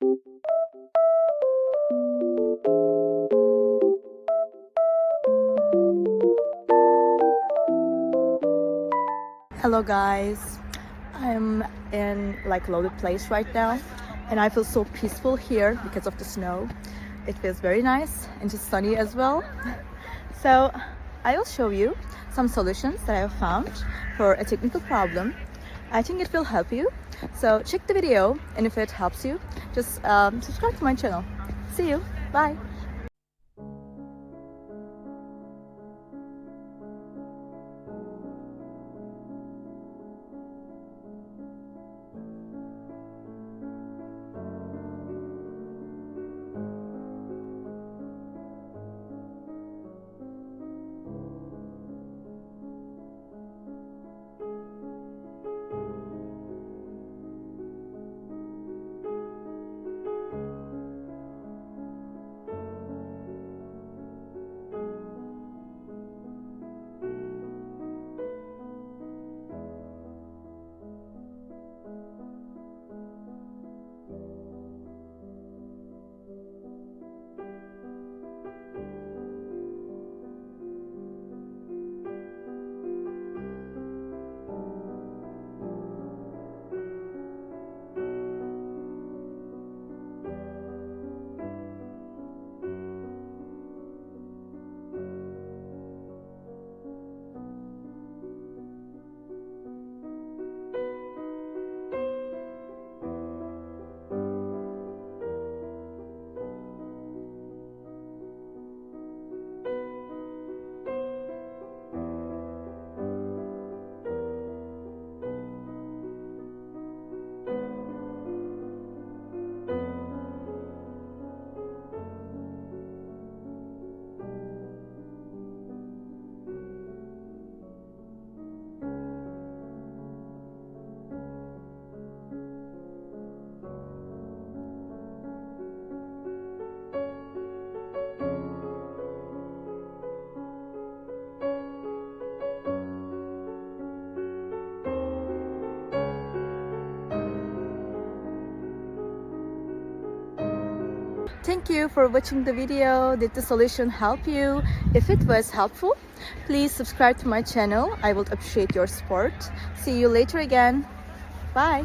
Hello guys, I'm in like loaded place right now and I feel so peaceful here because of the snow. It feels very nice and just sunny as well. So I will show you some solutions that I have found for a technical problem. I think it will help you. So check the video, and if it helps you, just subscribe to my channel. See you. Bye. Thank you for watching the video. Did the solution help you? If it was helpful, please subscribe to my channel. I would appreciate your support. See you later again. Bye.